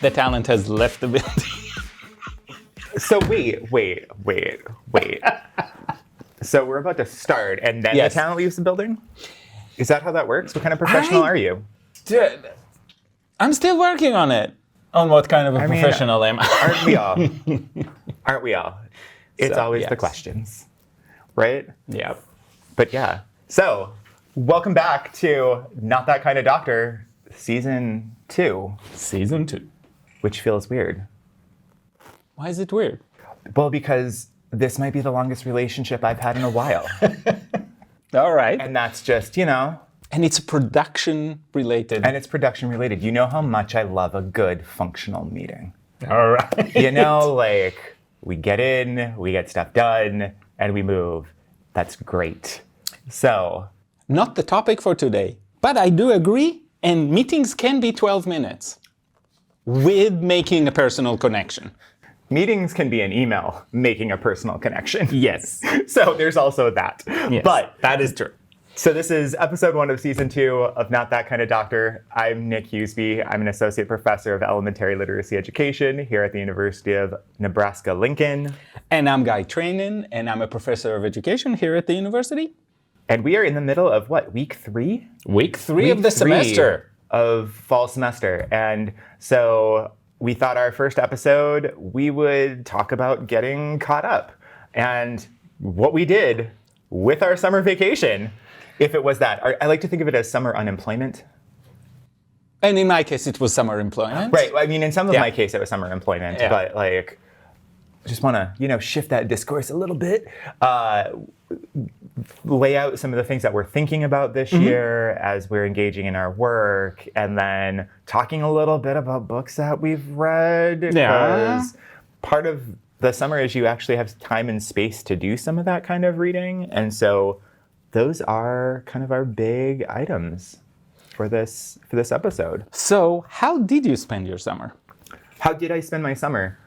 The talent has left the building. So wait. So we're about to start, and then Yes. the talent leaves the building? Is that how that works? What kind of professional are you? Dude, I'm still working on it. On what kind of a professional am I? Aren't we all? Aren't we all? It's So, always the yes. questions, right? Yep. But yeah. So, welcome back to Not That Kind of Doctor, Season 2, Season 2. which feels weird. Why is it weird? Well, because this might be the longest relationship I've had in a while. All right. And that's just, you know, And it's production related. and it's production related. You know how much I love a good functional meeting. All right. You know, like, we get in, we get stuff done, and we move. That's great. So, Not the topic for today, but I do agree, and meetings can be 12 minutes with making a personal connection. meetings can be an email making a personal connection. Yes. So there's also that. Yes, But that is true. so this is episode 1 of season 2 of Not That Kind of Doctor. I'm Nick Hughesby. I'm an associate professor of elementary literacy education here at the University of Nebraska-Lincoln. And I'm Guy Trainin, and I'm a professor of education here at the university. And we are in the middle of what, week 3? Week 3 of the Week 3 semester. of fall semester. And so we thought our first episode, we would talk about getting caught up and what we did with our summer vacation, if it was that. I like to think of it as summer unemployment. And in my case, it was summer employment. Right. I mean, in some of Yeah. my case, it was summer employment, Yeah. but like, I just want to, shift that discourse a little bit. Lay out some of the things that we're thinking about this year as we're engaging in our work, and then talking a little bit about books that we've read. Yeah. Because part of the summer is you actually have time and space to do some of that kind of reading. And so those are kind of our big items for this episode. So, how did you spend your summer? How did I spend my summer?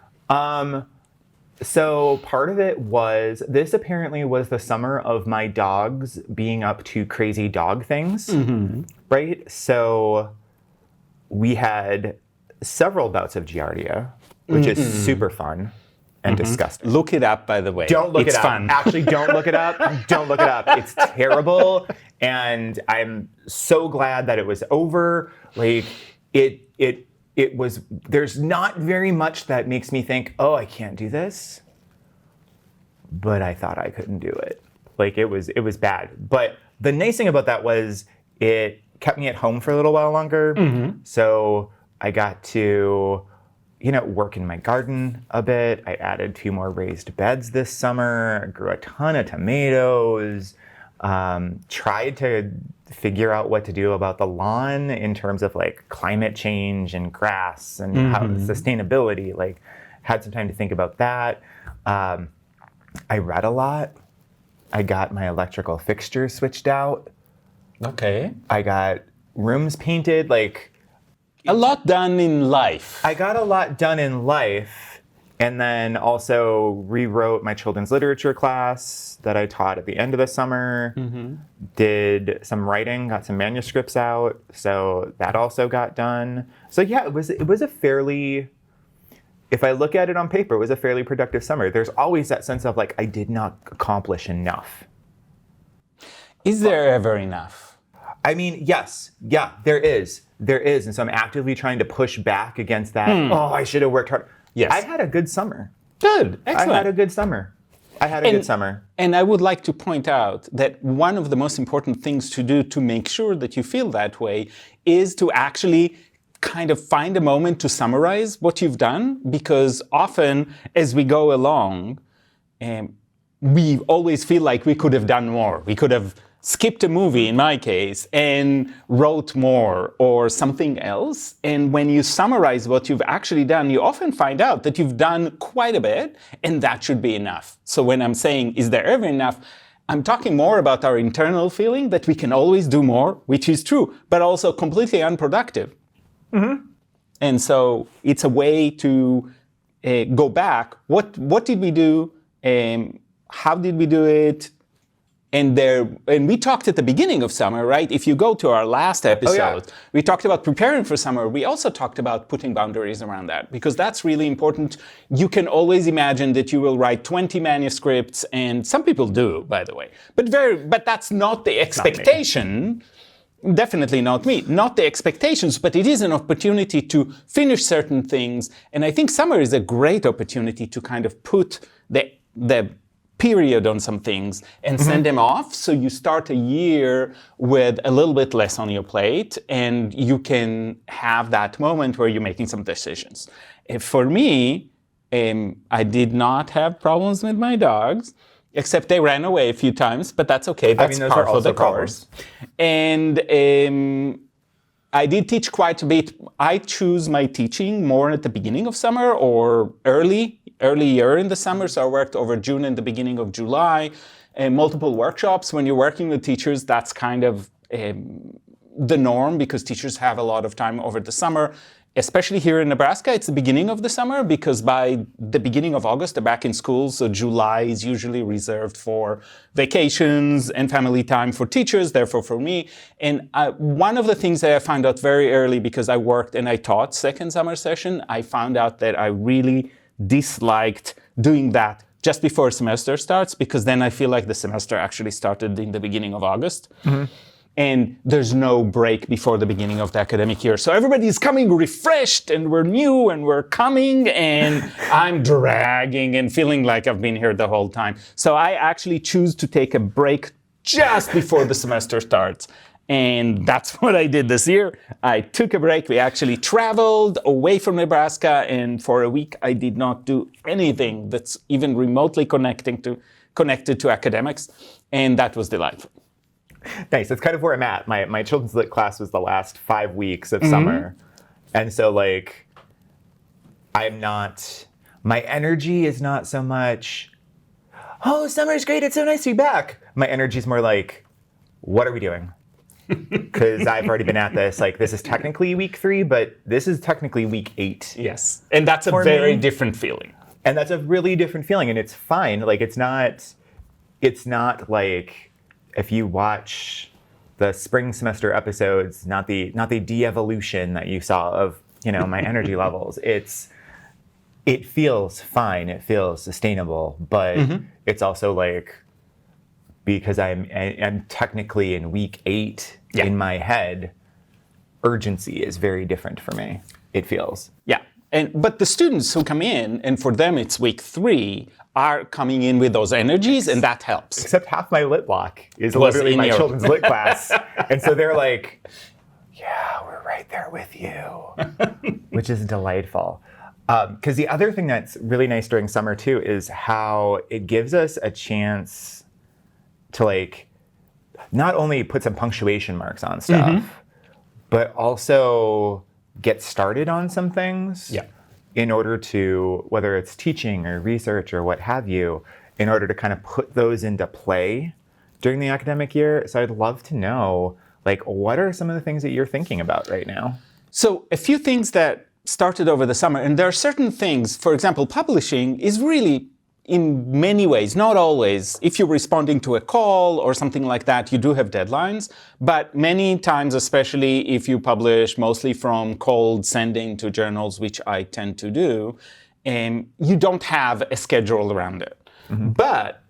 So part of it was, this apparently was the summer of my dogs being up to crazy dog things, right? So we had several bouts of Giardia, which is super fun and disgusting. Look it up, by the way. Don't look it's it up. fun. Actually, don't look it up. Don't look it up. It's terrible. And I'm so glad that it was over. Like, it was, there's not very much that makes me think, oh, I can't do this. But I thought I couldn't do it. Like, it was bad. But the nice thing about that was it kept me at home for a little while longer. So I got to, work in my garden a bit. I added 2 more raised beds this summer, grew a ton of tomatoes, tried to figure out what to do about the lawn in terms of like climate change and grass and how sustainability, like had some time to think about that. I read a lot. I got my electrical fixtures switched out. Okay. I got rooms painted. Like, A lot done in life. I got a lot done in life. And then also rewrote my children's literature class that I taught at the end of the summer. Did some writing, got some manuscripts out. So that also got done. So yeah, it was a fairly, if I look at it on paper, it was a fairly productive summer. There's always that sense of like, I did not accomplish enough. Is there ever enough? I mean, yes. Yeah, there is. There is. And so I'm actively trying to push back against that. Oh, I should have worked hard. Yes. I had a good summer. Good. Excellent. I had a good summer. And I would like to point out that one of the most important things to do to make sure that you feel that way is to actually kind of find a moment to summarize what you've done, because often as we go along, we always feel like we could have done more. We could have skipped a movie, in my case, and wrote more or something else. And when you summarize what you've actually done, you often find out that you've done quite a bit, and that should be enough. So when I'm saying, is there ever enough? I'm talking more about our internal feeling that we can always do more, which is true, but also completely unproductive. And so it's a way to go back. What did we do? How did we do it? And we talked at the beginning of summer, right? If you go to our last episode, we talked about preparing for summer. We also talked about putting boundaries around that, because that's really important. You can always imagine that you will write 20 manuscripts, and some people do, by the way. But that's not the expectation. Definitely not me. Not the expectations, but it is an opportunity to finish certain things. And I think summer is a great opportunity to kind of put the period on some things and send them off. So you start a year with a little bit less on your plate, and you can have that moment where you're making some decisions. For me, I did not have problems with my dogs, except they ran away a few times, but that's okay. That's those part are of the also course. And I did teach quite a bit. I choose my teaching more at the beginning of summer or earlier in the summer. So I worked over June and the beginning of July, and multiple workshops. When you're working with teachers, that's kind of the norm, because teachers have a lot of time over the summer. Especially here in Nebraska, it's the beginning of the summer, because by the beginning of August, they're back in school. So July is usually reserved for vacations and family time for teachers, therefore for me. And one of the things that I found out very early, because I worked and I taught second summer session, I found out that I really disliked doing that just before a semester starts, because then I feel like the semester actually started in the beginning of August. And there's no break before the beginning of the academic year. So everybody's coming refreshed, and we're new, and we're coming, and I'm dragging and feeling like I've been here the whole time. So I actually choose to take a break just before the semester starts. And that's what I did this year. I took a break. We actually traveled away from Nebraska, and for a week I did not do anything that's even remotely connected to academics, and that was delightful. Nice. That's kind of where I'm at. My children's lit class was the last 5 weeks of summer. And so my energy is not so much, oh, summer's great, it's so nice to be back. My energy is more like, what are we doing? Because I've already been at this. This is technically week 3, but this is technically week 8. Yes. And that's a very different feeling. And that's a really different feeling. And it's fine. It's not like, if you watch the spring semester episodes, not the de-evolution that you saw of, my energy levels, it feels fine, it feels sustainable, but it's also because I'm technically in week 8 in my head, urgency is very different for me, it feels. Yeah. But the students who come in, and for them it's week 3, are coming in with those energies, and that helps. Except half my lit block is literally my children's lit class. And so they're like, yeah, we're right there with you, which is delightful. Because the other thing that's really nice during summer too is how it gives us a chance to not only put some punctuation marks on stuff, but also get started on some things. Yeah. In order to, whether it's teaching or research or what have you, in order to kind of put those into play during the academic year. So I'd love to know, what are some of the things that you're thinking about right now? So a few things that started over the summer, and there are certain things, for example, publishing is really, in many ways, not always, if you're responding to a call or something like that, you do have deadlines. But many times, especially if you publish mostly from cold sending to journals, which I tend to do, you don't have a schedule around it. But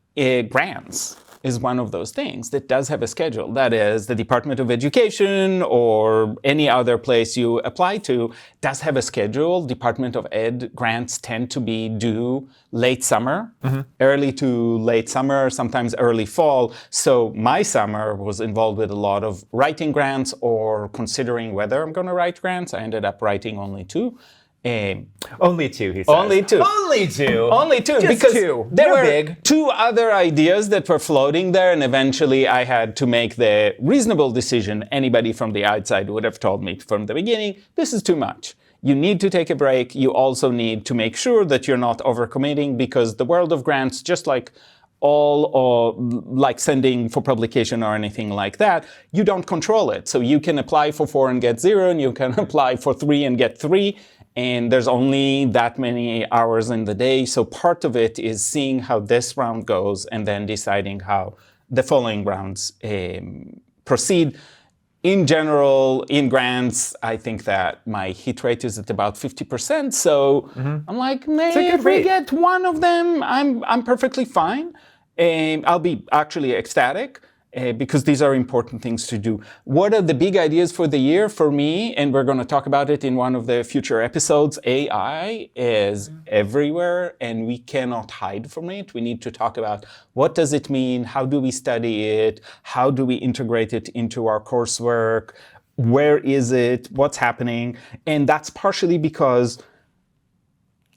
grants is one of those things that does have a schedule. That is, the Department of Education or any other place you apply to does have a schedule. Department of Ed grants tend to be due late summer, early to late summer, sometimes early fall. So my summer was involved with a lot of writing grants or considering whether I'm going to write grants. I ended up writing only 2. Only 2, he says. Only 2. Only 2. Only 2. Just because 2. There were big. 2 other ideas that were floating there, and eventually I had to make the reasonable decision. Anybody from the outside would have told me from the beginning, this is too much. You need to take a break. You also need to make sure that you're not overcommitting, because the world of grants, just like like sending for publication or anything like that, you don't control it. So you can apply for 4 and get 0, and you can apply for 3 and get 3. And there's only that many hours in the day. So part of it is seeing how this round goes and then deciding how the following rounds proceed. In general, in grants, I think that my hit rate is at about 50%. So I'm like, maybe if we get one of them, I'm perfectly fine. I'll be actually ecstatic because these are important things to do. What are the big ideas for the year for me? And we're going to talk about it in one of the future episodes. AI is everywhere and we cannot hide from it. We need to talk about what does it mean? How do we study it? How do we integrate it into our coursework? Where is it? What's happening? And that's partially because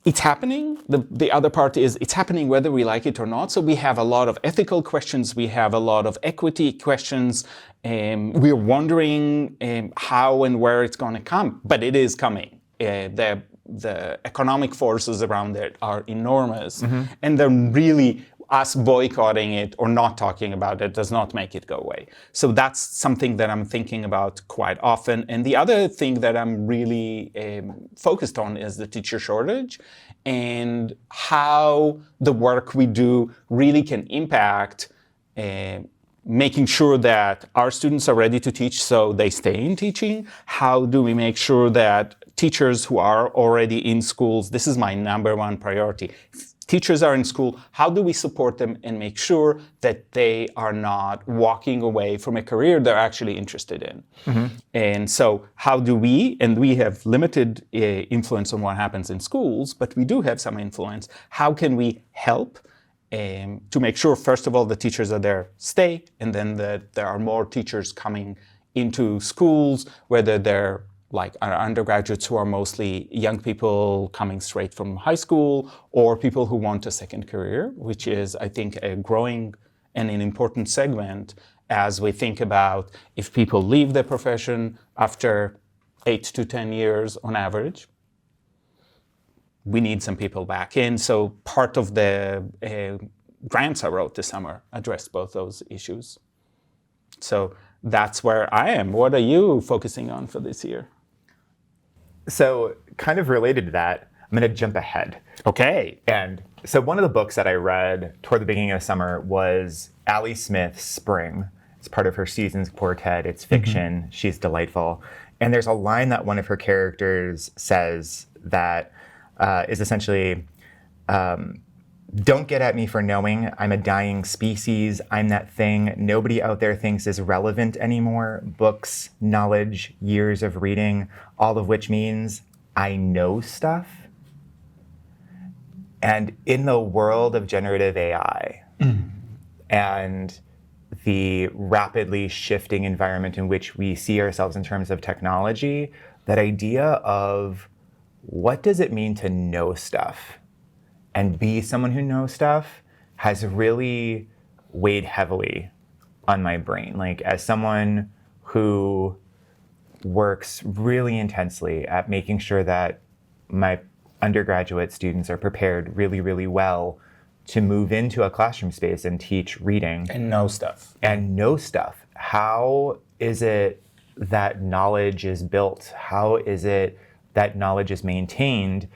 it's happening. The other part is it's happening whether we like it or not. So we have a lot of ethical questions. We have a lot of equity questions. We're wondering how and where it's going to come. But it is coming. The economic forces around it are enormous. And they're really, us boycotting it or not talking about it does not make it go away. So that's something that I'm thinking about quite often. And the other thing that I'm really focused on is the teacher shortage and how the work we do really can impact making sure that our students are ready to teach so they stay in teaching. How do we make sure that teachers who are already in schools, this is my number one priority. Teachers are in school, how do we support them and make sure that they are not walking away from a career they're actually interested in? And so how do we, and we have limited influence on what happens in schools, but we do have some influence, how can we help to make sure, first of all, the teachers are there, stay, and then that there are more teachers coming into schools, whether they're like our undergraduates who are mostly young people coming straight from high school or people who want a second career, which is, I think, a growing and an important segment as we think about if people leave the profession after 8 to 10 years on average. We need some people back in. So part of the grants I wrote this summer addressed both those issues. So that's where I am. What are you focusing on for this year? So kind of related to that, I'm going to jump ahead. Okay. And so one of the books that I read toward the beginning of the summer was Ali Smith's Spring. It's part of her Seasons Quartet. It's fiction. She's delightful. And there's a line that one of her characters says that is essentially, don't get at me for knowing I'm a dying species. I'm that thing nobody out there thinks is relevant anymore. Books, knowledge, years of reading, all of which means I know stuff. And in the world of generative AI and the rapidly shifting environment in which we see ourselves in terms of technology, that idea of what does it mean to know stuff and be someone who knows stuff has really weighed heavily on my brain. Like, as someone who works really intensely at making sure that my undergraduate students are prepared really, really well to move into a classroom space and teach reading. And know stuff. How is it that knowledge is built? How is it that knowledge is maintained?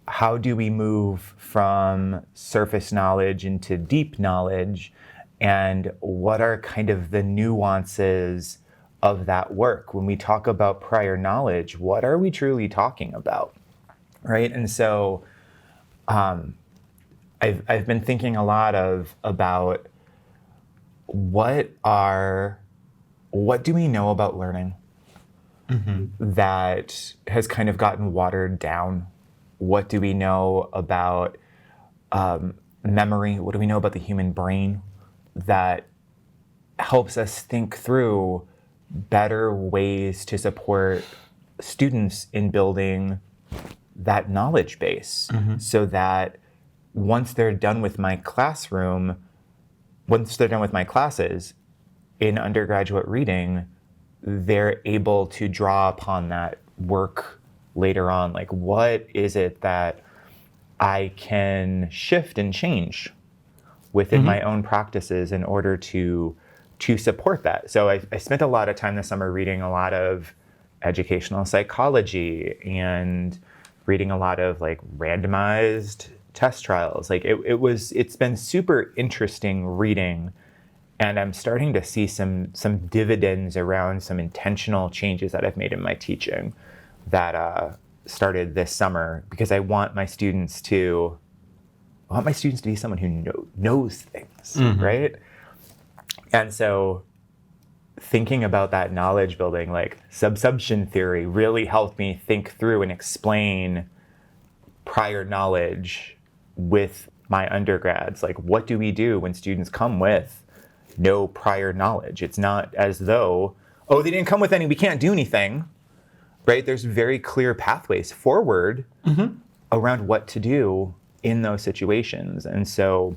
How do we move from surface knowledge into deep knowledge? And what are kind of the nuances of that work? When we talk about prior knowledge, what are we truly talking about, right? And so I've been thinking a lot about what do we know about learning that has kind of gotten watered down? What do we know about memory? What do we know about the human brain that helps us think through better ways to support students in building that knowledge base so that once they're done with my classes in undergraduate reading, they're able to draw upon that work later on. Like, what is it that I can shift and change within my own practices in order to support that? So I spent a lot of time this summer reading a lot of educational psychology and reading a lot of like randomized test trials. Like it's been super interesting reading And I'm starting to see some dividends around some intentional changes that I've made in my teaching that started this summer, because I want my students to be someone who knows things, right? And so thinking about that knowledge building, like subsumption theory, really helped me think through and explain prior knowledge with my undergrads. Like, what do we do when students come with no prior knowledge? It's not as though, oh, they didn't come with any, we can't do anything, right? There's very clear pathways forward around what to do in those situations. And so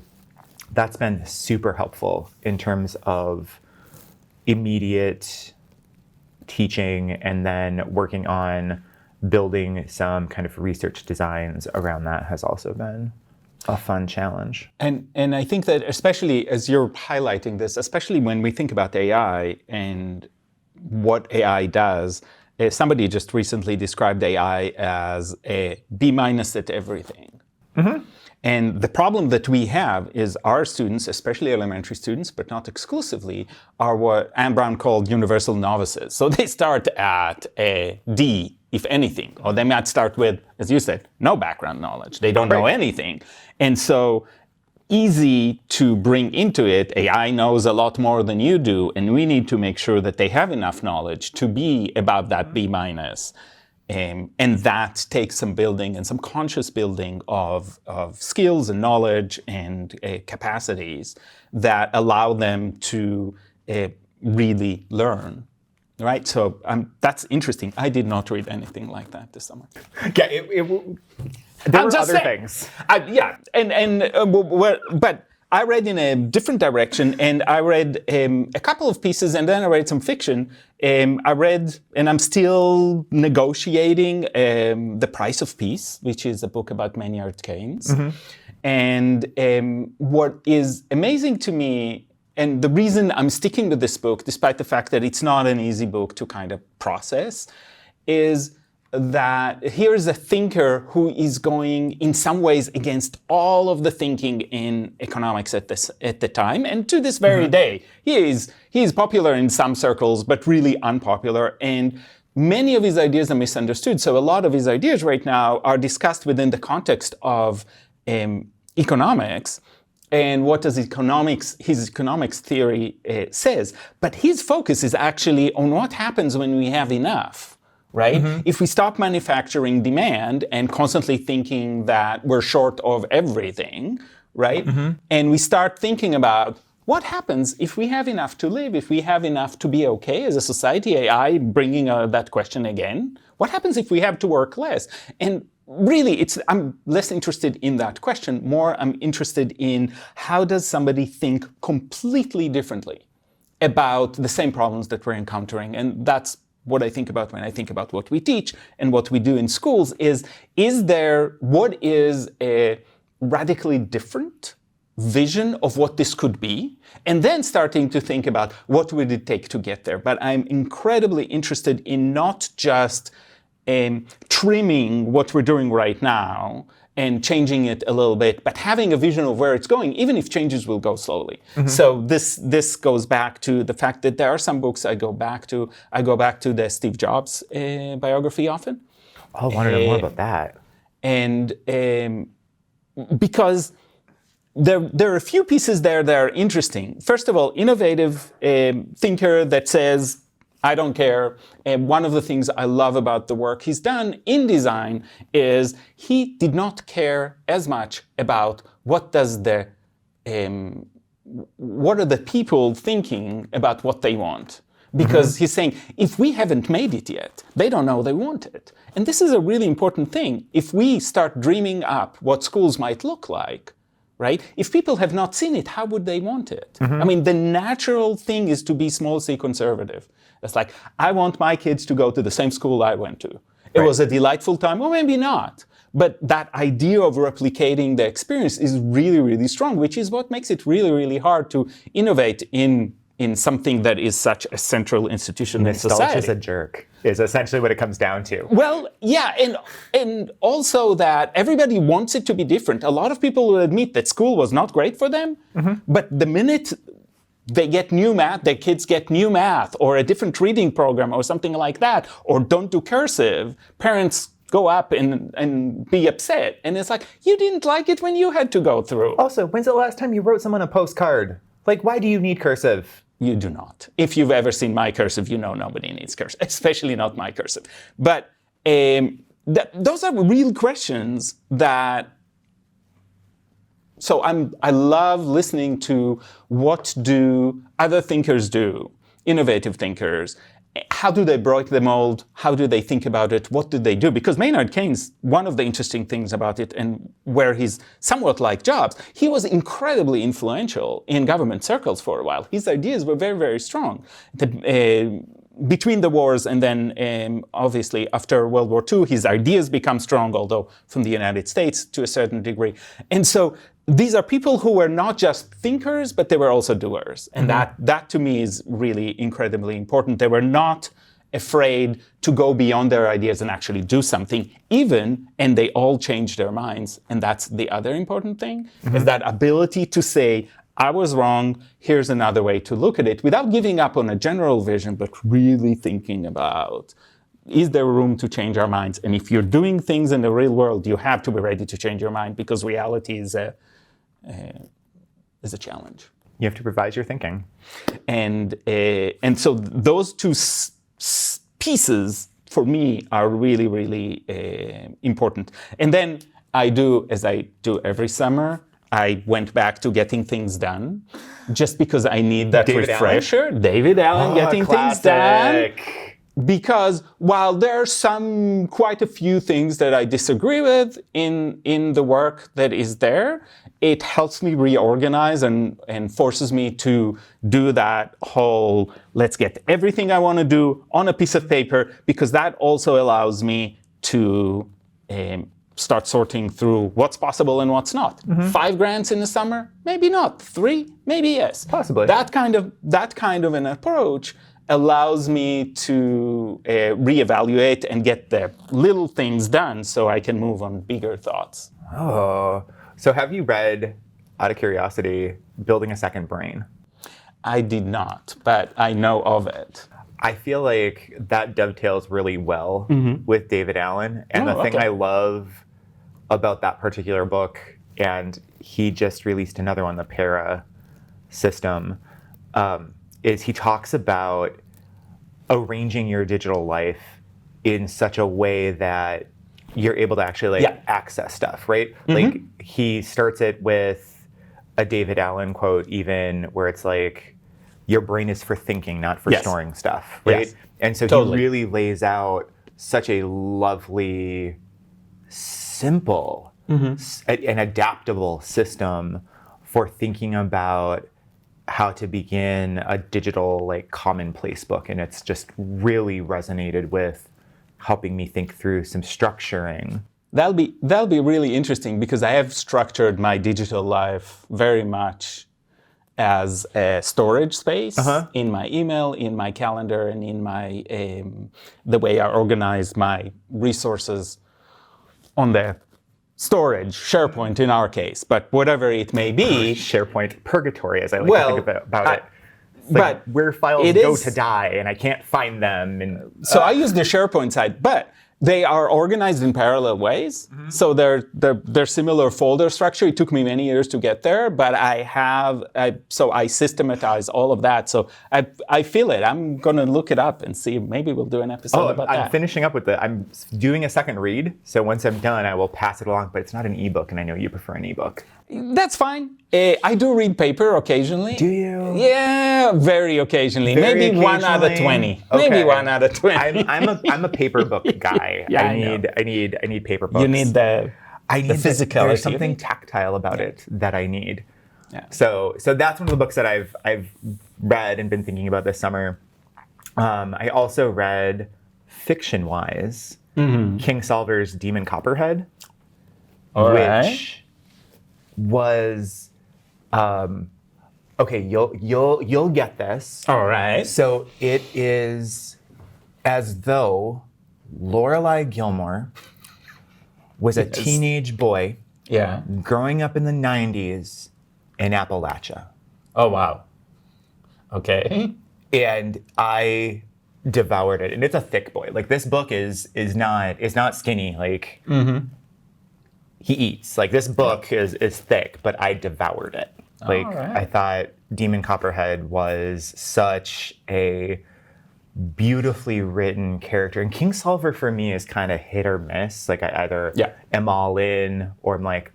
that's been super helpful in terms of immediate teaching, and then working on building some kind of research designs around that has also been a fun challenge. And I think that, especially as you're highlighting this, especially when we think about AI and what AI does, somebody just recently described AI as a B- at everything. And the problem that we have is our students, especially elementary students, but not exclusively, are what Anne Brown called universal novices. So they start at a D, if anything, or they might start with, as you said, no background knowledge. They don't know anything. And so easy to bring into it, AI knows a lot more than you do, and we need to make sure that they have enough knowledge to be above that B-. And that takes some building and some conscious building of skills and knowledge and capacities that allow them to really learn, right? So that's interesting. I did not read anything like that this summer. Yeah, there were other things. But I read in a different direction, and I read a couple of pieces, and then I read some fiction. I read, and I'm still negotiating, The Price of Peace, which is a book about Maynard Keynes. And what is amazing to me, and the reason I'm sticking with this book, despite the fact that it's not an easy book to kind of process, is that here's a thinker who is going in some ways against all of the thinking in economics at the time, and to this very day. He is popular in some circles, but really unpopular, and many of his ideas are misunderstood. So a lot of his ideas right now are discussed within the context of economics, and what does his economics theory says. But his focus is actually on what happens when we have enough. Right? If we stop manufacturing demand and constantly thinking that we're short of everything, right? And we start thinking about what happens if we have enough to live, if we have enough to be okay as a society, AI bringing that question again. What happens if we have to work less? And really, I'm less interested in that question. More, I'm interested in how does somebody think completely differently about the same problems that we're encountering. And that's what I think about when I think about what we teach and what we do in schools what is a radically different vision of what this could be, and then starting to think about what would it take to get there. But I'm incredibly interested in not just trimming what we're doing right now and changing it a little bit, but having a vision of where it's going, even if changes will go slowly. So this goes back to the fact that there are some books I go back to. I go back to the Steve Jobs biography often. Oh, I want to know more about that. And because there are a few pieces there that are interesting. First of all, innovative thinker that says, I don't care. And one of the things I love about the work he's done in design is he did not care as much about what are the people thinking about what they want. Because he's saying, if we haven't made it yet, they don't know they want it. And this is a really important thing. If we start dreaming up what schools might look like, right? If people have not seen it, how would they want it? I mean, the natural thing is to be small c conservative. It's like, I want my kids to go to the same school I went to. It was a delightful time, or maybe not. But that idea of replicating the experience is really, really strong, which is what makes it really, really hard to innovate in something that is such a central institution in society. Nostalgia is a jerk, is essentially what it comes down to. Well, yeah, and also that everybody wants it to be different. A lot of people will admit that school was not great for them, but the minute they get new math, their kids get new math or a different reading program or something like that, or don't do cursive, parents go up and be upset. And it's like, you didn't like it when you had to go through. Also, when's the last time you wrote someone a postcard? Like, why do you need cursive? You do not. If you've ever seen my cursive, you know nobody needs cursive, especially not my cursive. But those are real questions that. So I love listening to what do other thinkers do, innovative thinkers. How do they break the mold? How do they think about it? What do they do? Because Maynard Keynes, one of the interesting things about it, and where he's somewhat like Jobs, he was incredibly influential in government circles for a while. His ideas were very, very strong. Between the wars and then obviously after World War II, his ideas become strong, although from the United States to a certain degree. And so these are people who were not just thinkers, but they were also doers. And that to me is really incredibly important. They were not afraid to go beyond their ideas and actually do something, and they all changed their minds. And that's the other important thing, is that ability to say, I was wrong, here's another way to look at it, without giving up on a general vision, but really thinking about, is there room to change our minds? And if you're doing things in the real world, you have to be ready to change your mind, because reality is a challenge. You have to revise your thinking. And so those two pieces, for me, are really, really important. And then I do, as I do every summer, I went back to getting things done, just because I need that refresher. David Allen, getting things done. Because while there are quite a few things that I disagree with in the work that is there, it helps me reorganize and forces me to do that whole, let's get everything I want to do on a piece of paper, because that also allows me to start sorting through what's possible and what's not. 5 grants in the summer? Maybe not. 3? Maybe yes. Possibly. That kind of an approach allows me to reevaluate and get the little things done so I can move on bigger thoughts. Oh. So have you read, out of curiosity, Building a Second Brain? I did not, but I know of it. I feel like that dovetails really well with David Allen. And the thing I love about that particular book, and he just released another one, the Para System, is he talks about arranging your digital life in such a way that you're able to actually access stuff, right? Like he starts it with a David Allen quote, even where it's like, your brain is for thinking, not for storing stuff, right? Yes. And so he really lays out such a lovely, simple, and adaptable system for thinking about how to begin a digital, like, commonplace book. And it's just really resonated with helping me think through some structuring. That'll be really interesting, because I have structured my digital life very much as a storage space in my email, in my calendar, and in my the way I organize my resources on the storage, SharePoint in our case, but whatever it may be. SharePoint purgatory, as I like to think about it. Like, but where files go to die, and I can't find them. And so I use the SharePoint side, but they are organized in parallel ways. So they're similar folder structure. It took me many years to get there, but so I systematize all of that. So I feel it. I'm going to look it up and see. Maybe we'll do an episode about that. I'm finishing up with it. I'm doing a second read. So once I'm done, I will pass it along. But it's not an ebook, and I know you prefer an ebook. That's fine. I do read paper occasionally. Do you? Yeah, very occasionally. Maybe 1 out of 20. Okay. Maybe 1 out of 20. I'm a paper book guy. Yeah, I need paper books. You need the physicality. There's something tactile about it that I need. Yeah. So that's one of the books that I've read and been thinking about this summer. I also read, fiction-wise, Kingsolver's Demon Copperhead, which was okay. You'll get this. All right. So it is as though Lorelai Gilmore was a teenage boy, growing up in the 90s in Appalachia. Oh wow. Okay. And I devoured it. And it's a thick boy. Like, this book is not skinny. Like, he eats. Like, this book is thick, but I devoured it. Like, right. I thought Demon Copperhead was such a beautifully written character. And Kingsolver for me is kind of hit or miss. Like, I either am all in or I'm like,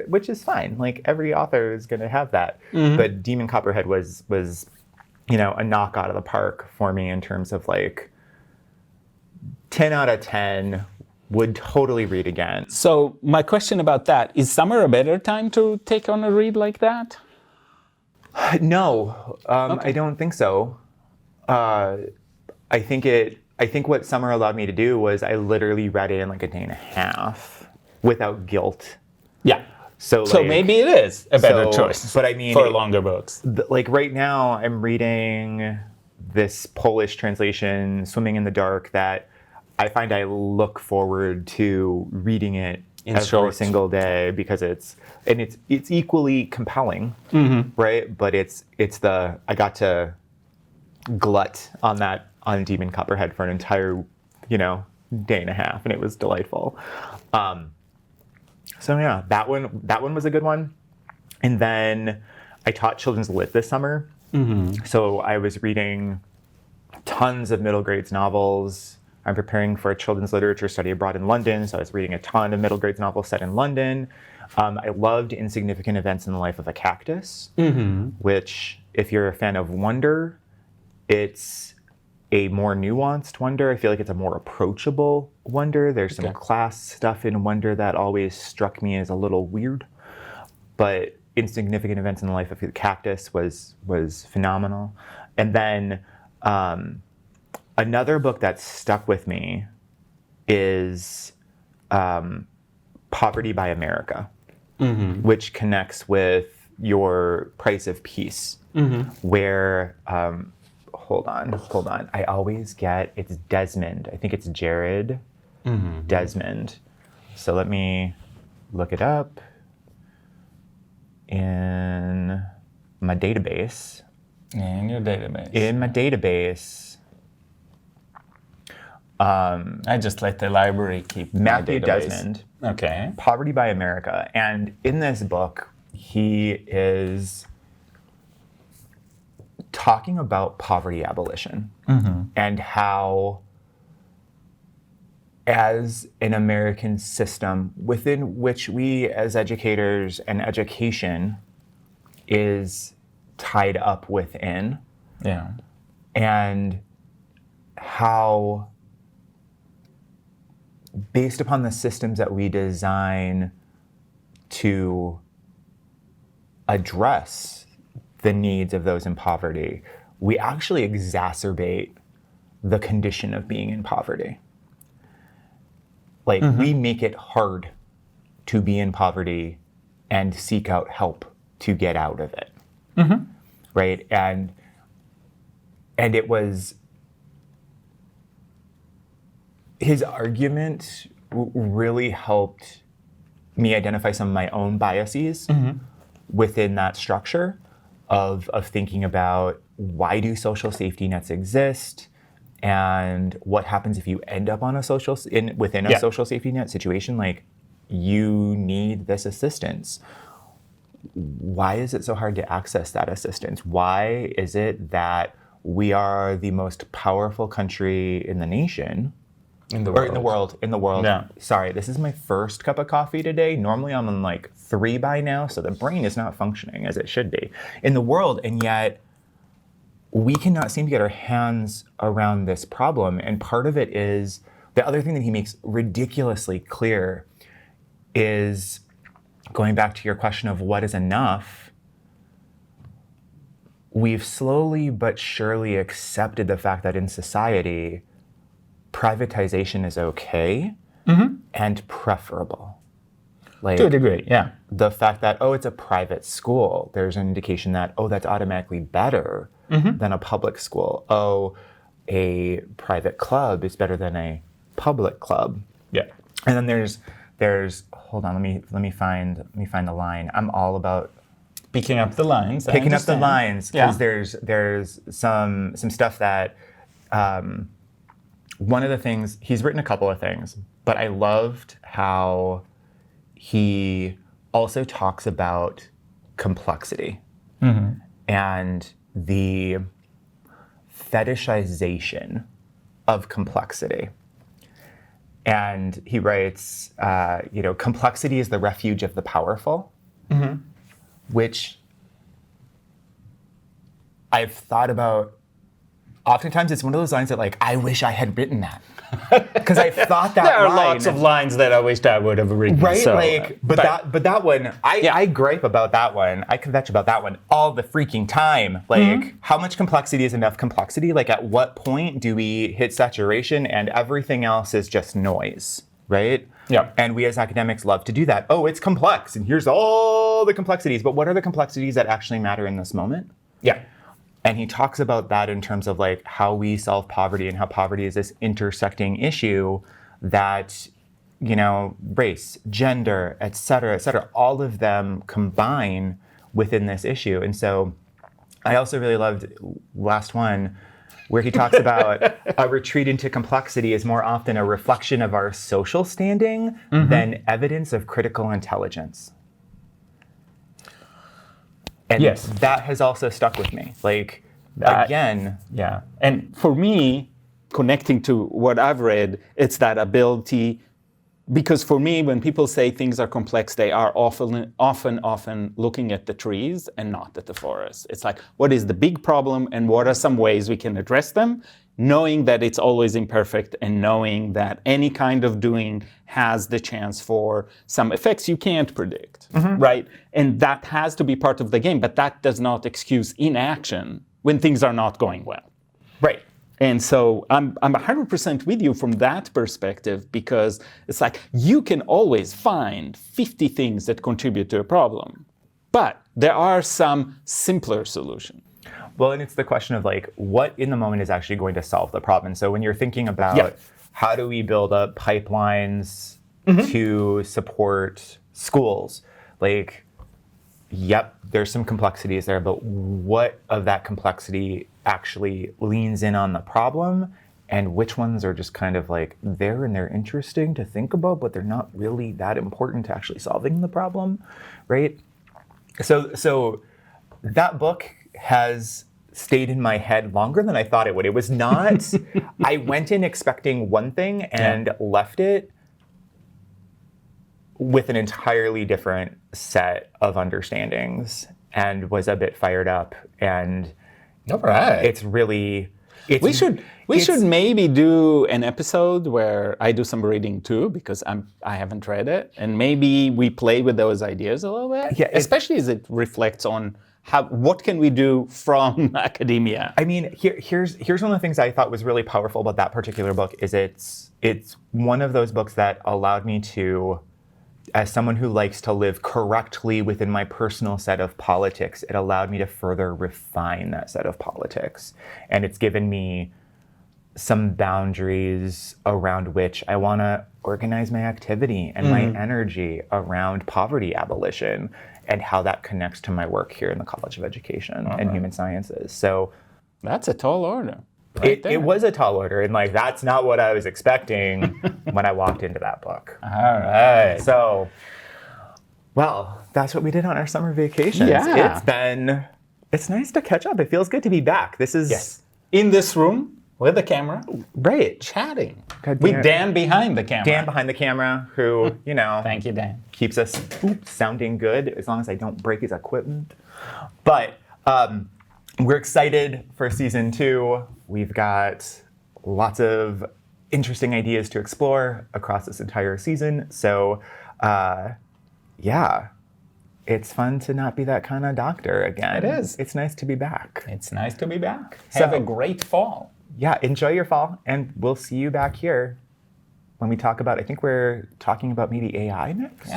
which is fine. Like, every author is going to have that. But Demon Copperhead was a knock out of the park for me in terms of like 10 out of 10, would totally read again. So my question about that, is summer a better time to take on a read like that? No, I don't think so. I think what summer allowed me to do was I literally read it in like a day and a half without guilt. Yeah. So like, maybe it is a better choice. But I mean, for longer books. Like right now, I'm reading this Polish translation, Swimming in the Dark, that I find I look forward to reading it every single day because it's equally compelling, right? But I got to glut on Demon Copperhead for an entire, day and a half, and it was delightful. So yeah, that one was a good one. And then I taught children's lit this summer. So I was reading tons of middle grades novels. I'm preparing for a children's literature study abroad in London, so I was reading a ton of middle grades novels set in London. I loved Insignificant Events in the Life of a Cactus, which, if you're a fan of wonder, it's a more nuanced wonder. I feel like it's a more approachable wonder. There's some class stuff in wonder that always struck me as a little weird, but Insignificant Events in the Life of a Cactus was phenomenal. And then another book that stuck with me is Poverty by America, which connects with your Price of Peace, where, hold on. I always it's Desmond. I think it's Jared Desmond. So let me look it up in my database. In your database. In my database. I just let the library keep Matthew Desmond. Okay. Poverty by America. And in this book, he is talking about poverty abolition and how, as an American system within which we as educators and education is tied up within, and how, based upon the systems that we design to address the needs of those in poverty, we actually exacerbate the condition of being in poverty. Like, we make it hard to be in poverty and seek out help to get out of it. Right? And it was, his argument really helped me identify some of my own biases within that structure of thinking about, why do social safety nets exist, and what happens if you end up on within a social safety net situation. Like, you need this assistance. Why is it so hard to access that assistance? Why is it that we are the most powerful country in the nation? In the world. Yeah. Sorry, this is my first cup of coffee today. Normally I'm on like 3 by now, so the brain is not functioning as it should be. In the world, and yet we cannot seem to get our hands around this problem. And part of it is, the other thing that he makes ridiculously clear is, going back to your question of what is enough, we've slowly but surely accepted the fact that in society, privatization is okay and preferable. Like, to a degree, yeah. The fact that, it's a private school, there's an indication that, that's automatically better than a public school. A private club is better than a public club. Yeah. And then there's hold on, let me find the line. I'm all about Picking up the lines. Picking up the lines, because Yeah. there's some stuff that one of the things, he's written a couple of things, but I loved how he also talks about complexity and the fetishization of complexity. And he writes, complexity is the refuge of the powerful, which I've thought about. Oftentimes, it's one of those lines that, like, I wish I had written that. Because I thought that There are line, lots of lines that I wished I would have written. right? So, But that one, I gripe about that one. I kvetch about that one all the freaking time. Like, how much complexity is enough complexity? Like, at what point do we hit saturation and everything else is just noise, right? Yeah. And we as academics love to do that. Oh, it's complex, and here's all the complexities. But what are the complexities that actually matter in this moment? Yeah. And he talks about that in terms of like how we solve poverty and how poverty is this intersecting issue that, race, gender, et cetera, all of them combine within this issue. And so I also really loved last one where he talks about a retreat into complexity is more often a reflection of our social standing than evidence of critical intelligence. And Yes. that has also stuck with me. Like, again. Yeah. And for me, connecting to what I've read, it's that ability, because for me, when people say things are complex, they are often looking at the trees and not at the forest. It's like, what is the big problem and what are some ways we can address them? Knowing that it's always imperfect and knowing that any kind of doing has the chance for some effects you can't predict, right? And that has to be part of the game, but that does not excuse inaction when things are not going well. Right. And so I'm 100% with you from that perspective, because it's like you can always find 50 things that contribute to a problem, but there are some simpler solutions. Well, and it's the question of like, what in the moment is actually going to solve the problem? So when you're thinking about how do we build up pipelines to support schools, like, yep, there's some complexities there, but what of that complexity actually leans in on the problem, and which ones are just kind of like there and they're interesting to think about, but they're not really that important to actually solving the problem, right? So that book has stayed in my head longer than I thought it would. It was not, I went in expecting one thing and left it with an entirely different set of understandings and was a bit fired up. And all right. It's really... We should maybe do an episode where I do some reading too, because I haven't read it, and maybe we play with those ideas a little bit. Yeah, especially as it reflects on what can we do from academia. I mean, here's one of the things I thought was really powerful about that particular book is it's one of those books that allowed me to, as someone who likes to live correctly within my personal set of politics, it allowed me to further refine that set of politics. And it's given me some boundaries around which I want to organize my activity and my energy around poverty abolition and how that connects to my work here in the College of Education and Human Sciences. So that's a tall order. It was a tall order, and like that's not what I was expecting when I walked into that book. All right. So, well, that's what we did on our summer vacations. Yeah. It's nice to catch up. It feels good to be back. This is in this room with the camera, right? Chatting with Dan behind the camera. Dan behind the camera, who thank you, Dan, keeps us sounding good as long as I don't break his equipment. But we're excited for season 2. We've got lots of interesting ideas to explore across this entire season. So, it's fun to not be that kind of doctor again. It is. It's nice to be back. It's nice to be back. Have a great fall. Yeah, enjoy your fall, and we'll see you back here when we talk about, I think we're talking about maybe AI next,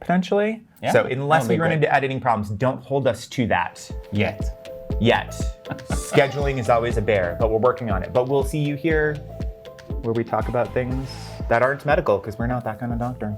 potentially. Yeah, so unless we run into editing problems, don't hold us to that. Yet. Scheduling is always a bear, but we're working on it. But we'll see you here where we talk about things that aren't medical, because we're not that kind of doctor.